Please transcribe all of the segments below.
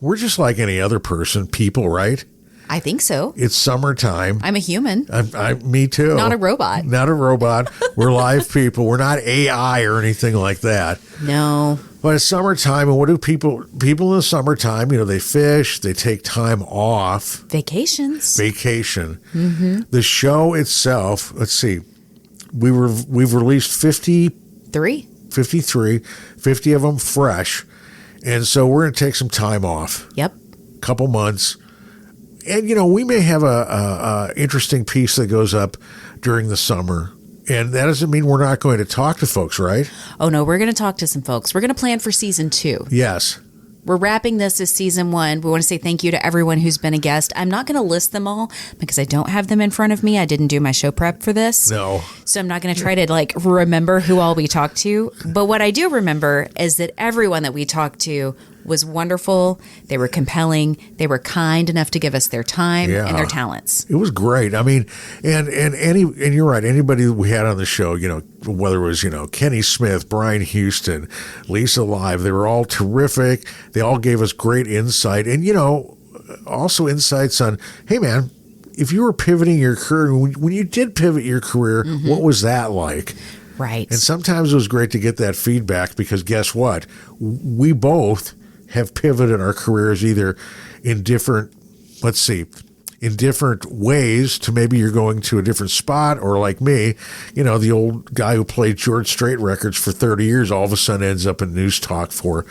We're just like any other people, right? I think so. It's summertime. I'm a human. Me too. Not a robot. Not a robot. We're live people. We're not AI or anything like that. No. But it's summertime, and what do people in the summertime, they fish, they take time off. Vacations. Vacation. Mm-hmm. The show itself, let's see, we've released 53, 50 of them fresh. And so we're going to take some time off. Yep. Couple months. And, we may have a interesting piece that goes up during the summer. And that doesn't mean we're not going to talk to folks, right? Oh, no, we're going to talk to some folks. We're going to plan for season 2. Yes. We're wrapping this as season 1. We want to say thank you to everyone who's been a guest. I'm not going to list them all because I don't have them in front of me. I didn't do my show prep for this. No. So I'm not going to try to remember who all we talked to. But what I do remember is that everyone that we talked to was wonderful. They were compelling. They were kind enough to give us their time and their talents. It was great. I mean, and you're right. Anybody that we had on the show, whether it was, Kenny Smith, Brian Houston, Lisa Live, they were all terrific. They all gave us great insight and, also insights on, hey man, if you were pivoting your career, when you did pivot your career, what was that like? Right. And sometimes it was great to get that feedback because guess what? We both have pivoted our careers either in different ways to maybe you're going to a different spot or like me, the old guy who played George Strait records for 30 years all of a sudden ends up in news talk for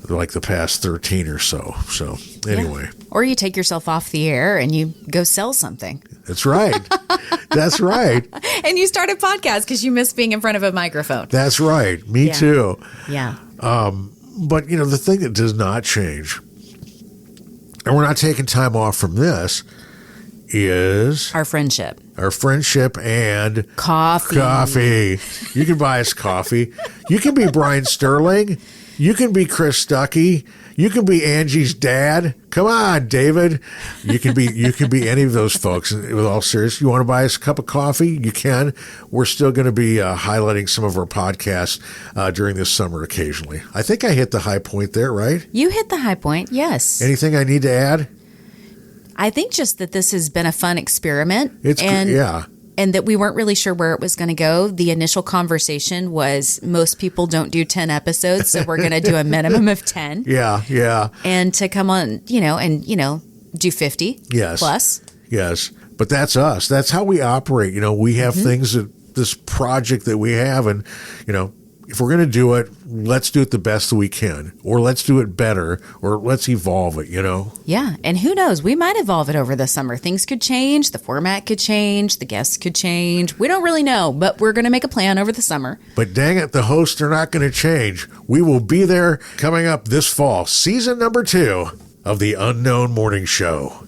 like the past 13 or so. So anyway. Yeah. Or you take yourself off the air and you go sell something. That's right. That's right. And you start a podcast because you miss being in front of a microphone. That's right. Me too. Yeah. But, the thing that does not change, and we're not taking time off from this, is our friendship. Our friendship and coffee. You can buy us coffee. You can be Brian Sterling. You can be Chris Stuckey. You can be Angie's dad. Come on, David. You can be any of those folks. With all seriousness, you want to buy us a cup of coffee? You can. We're still going to be highlighting some of our podcasts during this summer occasionally. I think I hit the high point there, right? You hit the high point, yes. Anything I need to add? I think just that this has been a fun experiment. And that we weren't really sure where it was going to go. The initial conversation was most people don't do 10 episodes, so we're going to do a minimum of 10. Yeah. And to come on, do 50 plus. Yes. But that's us. That's how we operate. We have things this project that we have, and, if we're going to do it, let's do it the best that we can, or let's do it better, or let's evolve it, Yeah. And who knows? We might evolve it over the summer. Things could change. The format could change. The guests could change. We don't really know, but we're going to make a plan over the summer. But dang it, the hosts are not going to change. We will be there coming up this fall, season number 2 of the Unknown Morning Show.